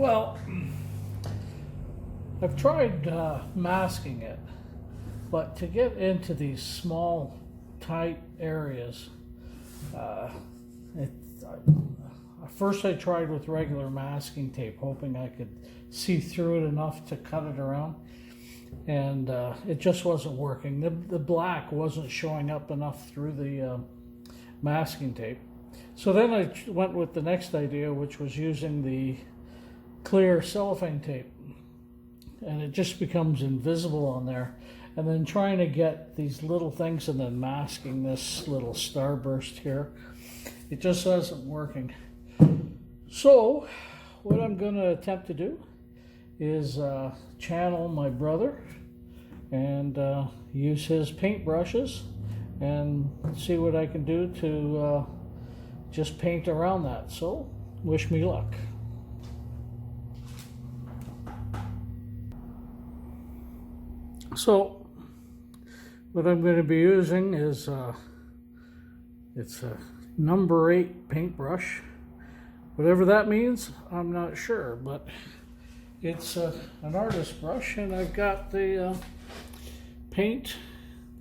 Well, I've tried masking it, but to get into these small, tight areas, first I tried with regular masking tape, hoping I could see through it enough to cut it around, and it just wasn't working. The black wasn't showing up enough through the masking tape. So then I went with the next idea, which was using the clear cellophane tape, and it just becomes invisible on there, and then trying to get these little things and then masking this little starburst here, it just isn't working. So what I'm going to attempt to do is channel my brother and use his paintbrushes and see what I can do to just paint around that. So wish me luck. So what I'm going to be using is it's a number 8 paintbrush. Whatever that means, I'm not sure, but it's an artist brush, and I've got the paint,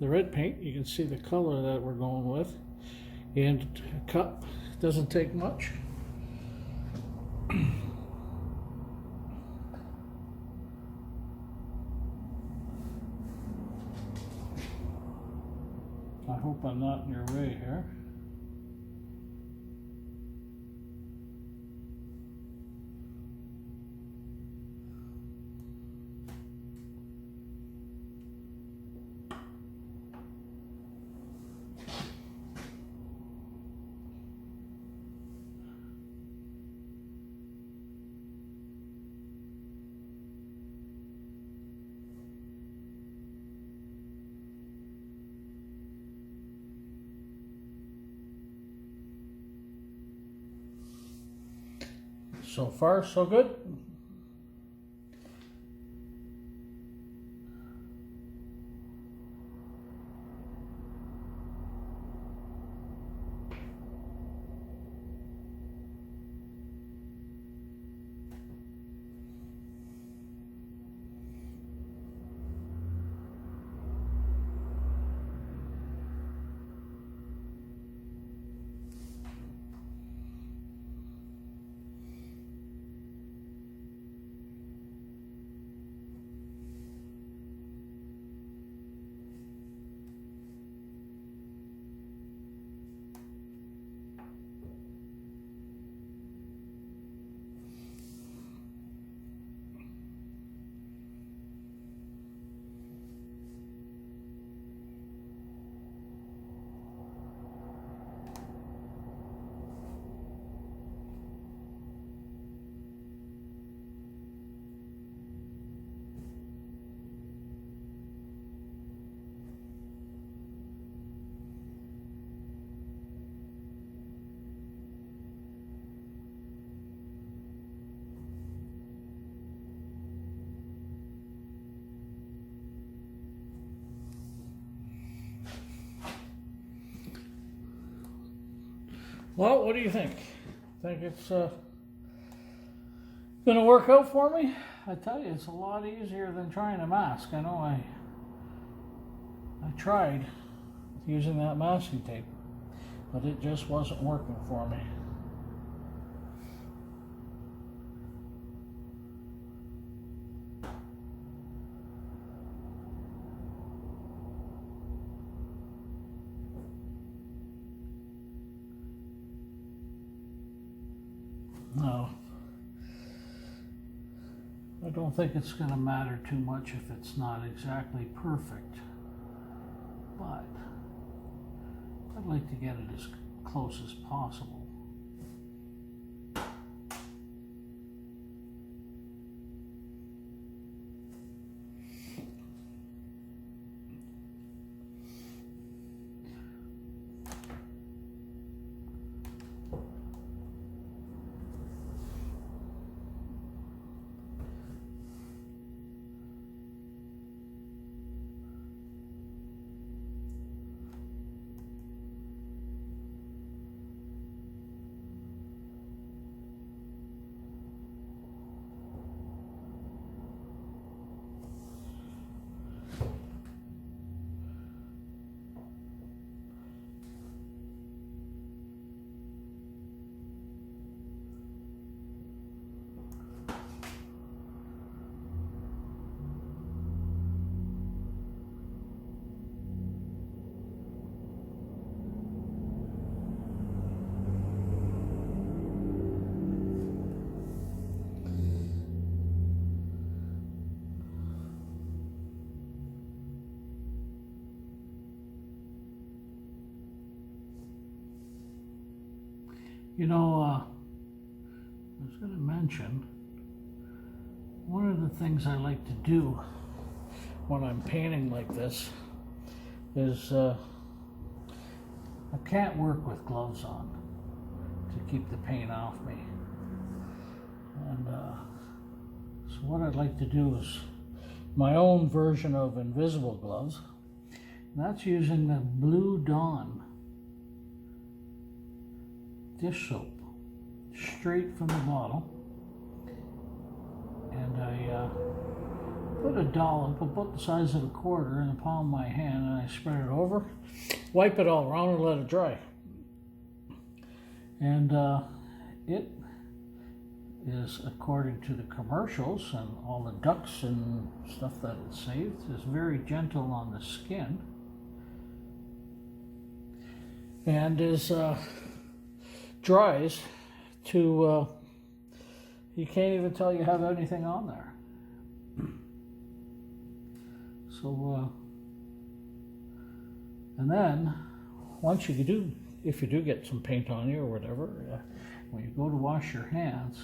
the red paint. You can see the color that we're going with, and a cup. Doesn't take much. I hope I'm not in your way here. So far, so good. Well, what do you think? Think it's going to work out for me? I tell you, it's a lot easier than trying to mask. I know I tried using that masking tape, but it just wasn't working for me. No, I don't think it's going to matter too much if it's not exactly perfect, but I'd like to get it as close as possible. You know, I was going to mention, one of the things I like to do when I'm painting like this is I can't work with gloves on to keep the paint off me. And so what I'd like to do is my own version of invisible gloves. And that's using the Blue Dawn dish soap, straight from the bottle. And I put a dollop about the size of a quarter in the palm of my hand, and I spread it over, wipe it all around, and let it dry. And it is, according to the commercials and all the ducks and stuff that it saves, is very gentle on the skin, and is dries to you can't even tell you have anything on there. So and then once you do, if you do get some paint on you or whatever, when you go to wash your hands,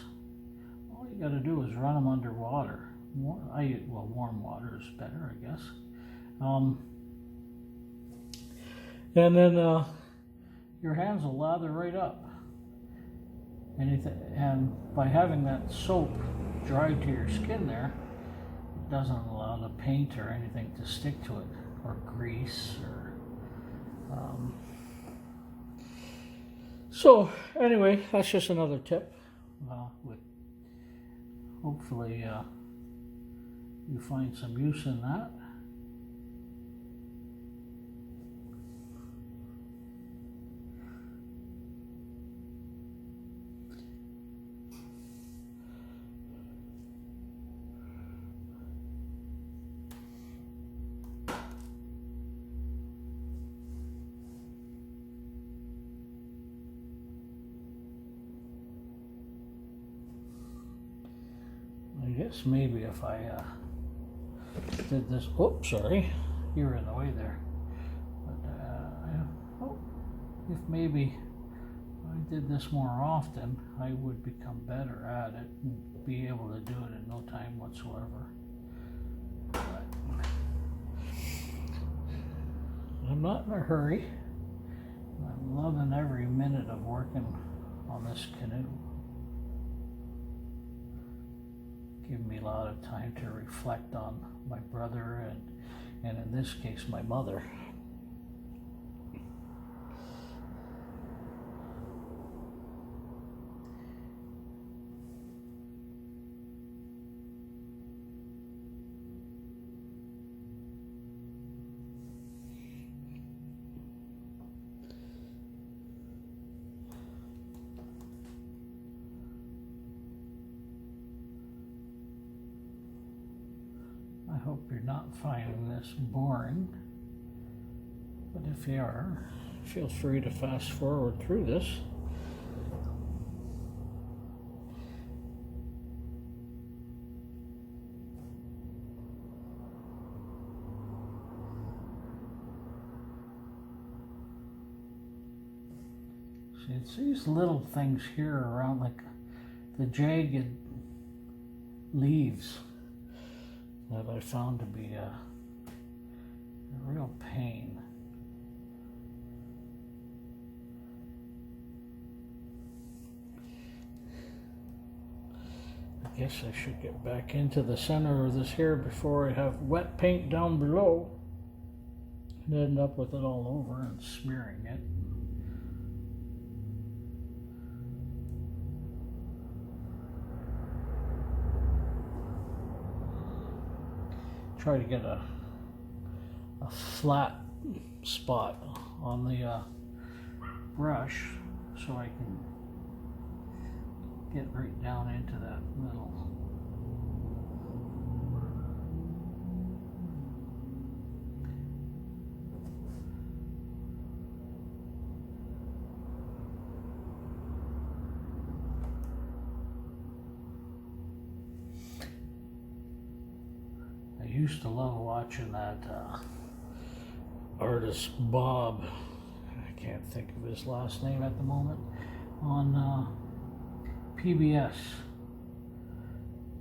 all you got to do is run them under water. Warm water is better, I guess. And then your hands will lather right up. And by having that soap dried to your skin there, it doesn't allow the paint or anything to stick to it, or grease, or so anyway, that's just another tip. Hopefully you find some use in that. I guess maybe if I did this, oops, sorry, you were in the way there. But if maybe I did this more often, I would become better at it and be able to do it in no time whatsoever. But I'm not in a hurry. I'm loving every minute of working on this canoe. Give me a lot of time to reflect on my brother and in this case my mother. I hope you're not finding this boring, but if you are, feel free to fast forward through this. See, it's these little things here around, like the jagged leaves, that I found to be a real pain. I guess I should get back into the center of this here before I have wet paint down below and end up with it all over and smearing it. Try to get a flat spot on the brush so I can get right down into that middle. I used to love watching that artist Bob. I can't think of his last name at the moment, on PBS,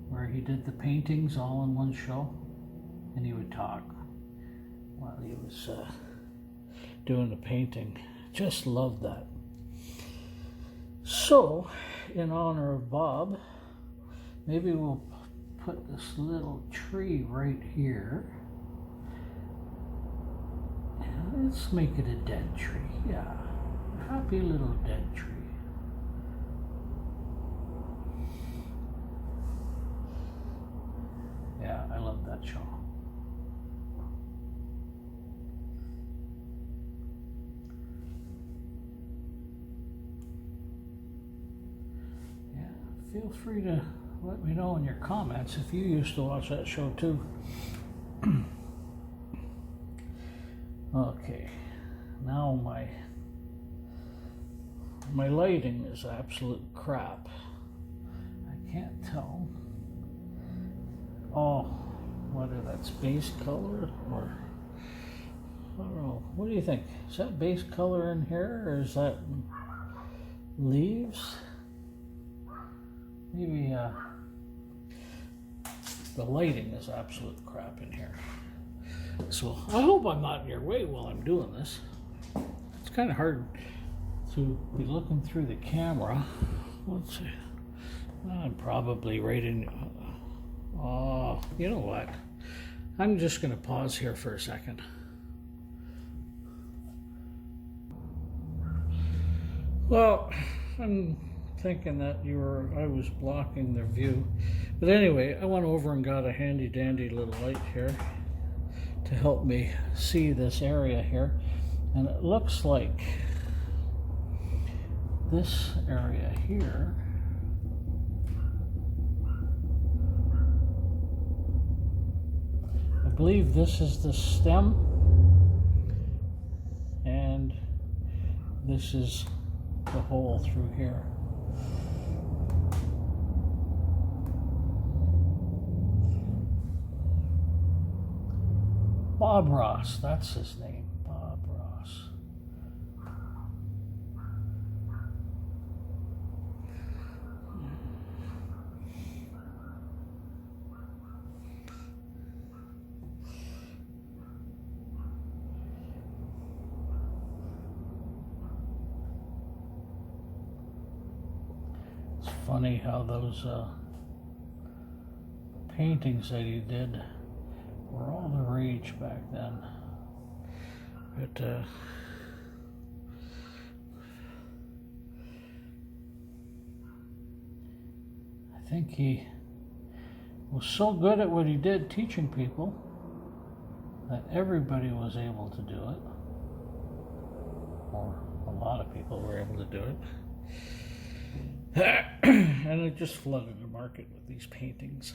where he did the paintings all in one show, and he would talk while he was doing the painting. Just loved that. So, in honor of Bob, maybe we'll put this little tree right here. Let's make it a dead tree. Yeah, a happy little dead tree. Yeah, I love that show. Yeah, feel free to let me know in your comments if you used to watch that show too. Okay, now my lighting is absolute crap. I can't tell. Oh, whether that's base color or I don't know. What do you think? Is that base color in here, or is that leaves? Maybe the lighting is absolute crap in here. So I hope I'm not in your way while I'm doing this. It's kind of hard to be looking through the camera. Let's see. I'm probably right in. Oh, you know what? I'm just going to pause here for a second. Well, I'm thinking that I was blocking their view. But anyway, I went over and got a handy dandy little light here to help me see this area here. And it looks like this area here I believe this is the stem and this is the hole through here. Bob Ross, that's his name, Bob Ross. It's funny how those paintings that he did were all the rage back then. But I think he was so good at what he did teaching people that everybody was able to do it, or a lot of people were able to do it. And it just flooded the market with these paintings.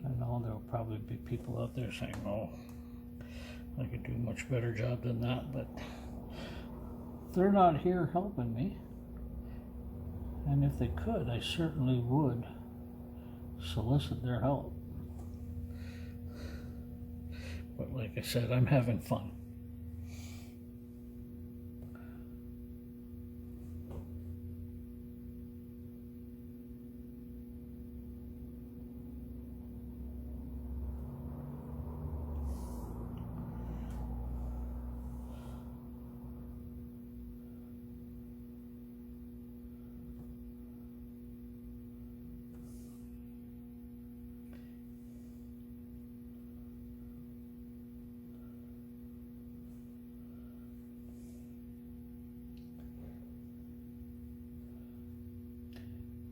I know there'll probably be people out there saying, oh, I could do a much better job than that, but they're not here helping me. And if they could, I certainly would solicit their help. But like I said, I'm having fun.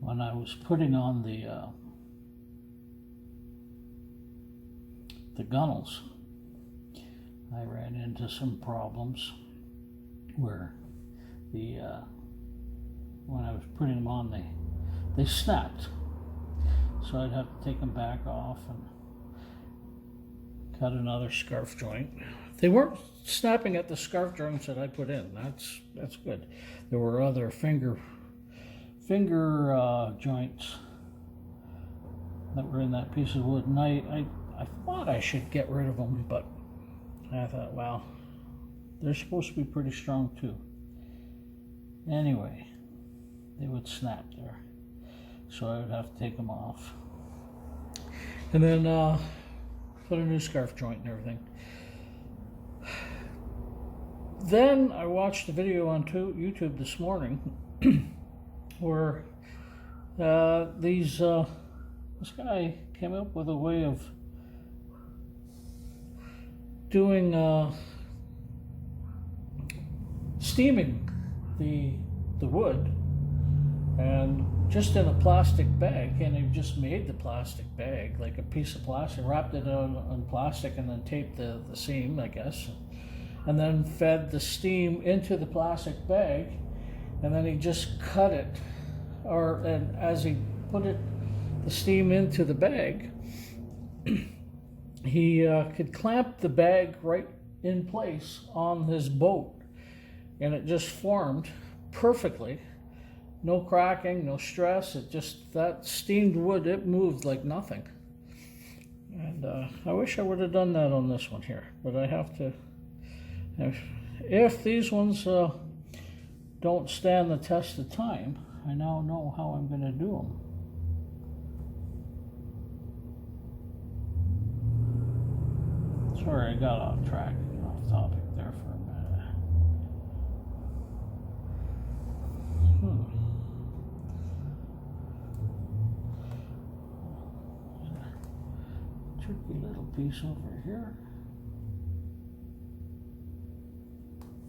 When I was putting on the gunnels, I ran into some problems where when I was putting them on, they snapped. So I'd have to take them back off and cut another scarf joint. They weren't snapping at the scarf joints that I put in. That's good. There were other finger joints that were in that piece of wood, and I thought I should get rid of them, but I thought, well, they're supposed to be pretty strong too. Anyway, they would snap there, so I would have to take them off, and then put a new scarf joint and everything. Then I watched a video on YouTube this morning where this guy came up with a way of doing steaming the wood, and just in a plastic bag, and he just made the plastic bag like a piece of plastic, wrapped it on plastic, and then taped the seam, I guess, and then fed the steam into the plastic bag, and then he just cut it, and as he put the steam into the bag, he could clamp the bag right in place on his boat, and it just formed perfectly. No cracking, no stress. It just, that steamed wood, it moved like nothing. And I wish I would have done that on this one here, but I have to. If these ones don't stand the test of time, I now know how I'm going to do them. Sorry, I got off track, off topic there for a minute. Tricky little piece over here.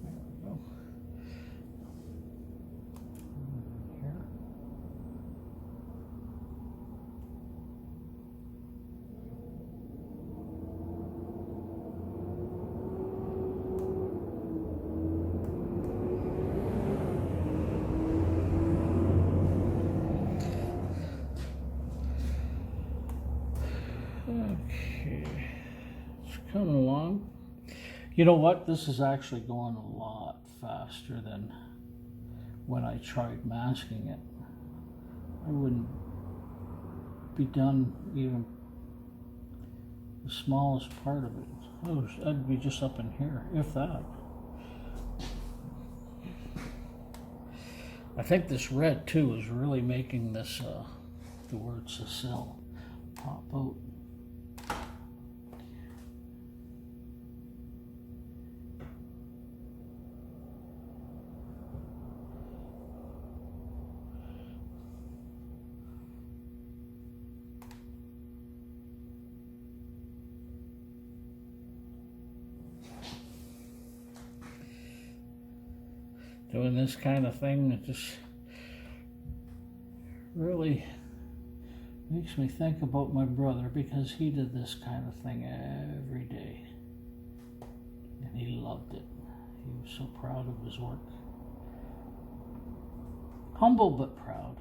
There we go. Here. Okay, it's coming along. You know what? This is actually going a lot faster than when I tried masking it. I wouldn't be done even the smallest part of it. Oh, I'd be just up in here, if that. I think this red too is really making this the word Cecil pop out. Doing this kind of thing, it just really makes me think about my brother, because he did this kind of thing every day and he loved it. He was so proud of his work. Humble but proud.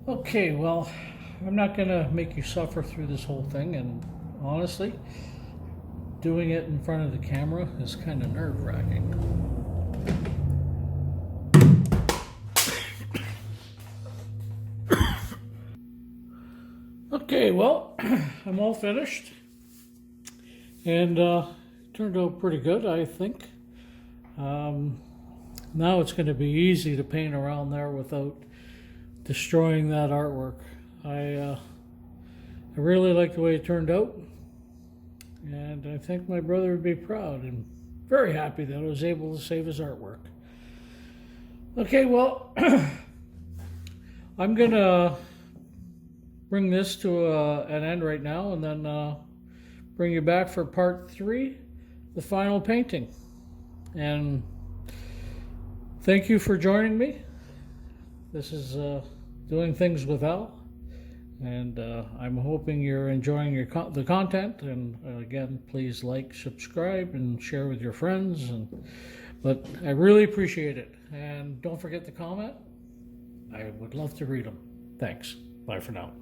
Okay, well, I'm not going to make you suffer through this whole thing, and honestly, doing it in front of the camera is kind of nerve-wracking. Okay, well, I'm all finished, and turned out pretty good, I think. Now it's going to be easy to paint around there without destroying that artwork. I really like the way it turned out, and I think my brother would be proud and very happy that I was able to save his artwork. Okay, well, I'm gonna bring this to an end right now, and then bring you back for part 3, the final painting. And thank you for joining me. This is Doing Things with Al, and I'm hoping you're enjoying the content. And again, please like, subscribe, and share with your friends. But I really appreciate it. And don't forget to comment. I would love to read them. Thanks. Bye for now.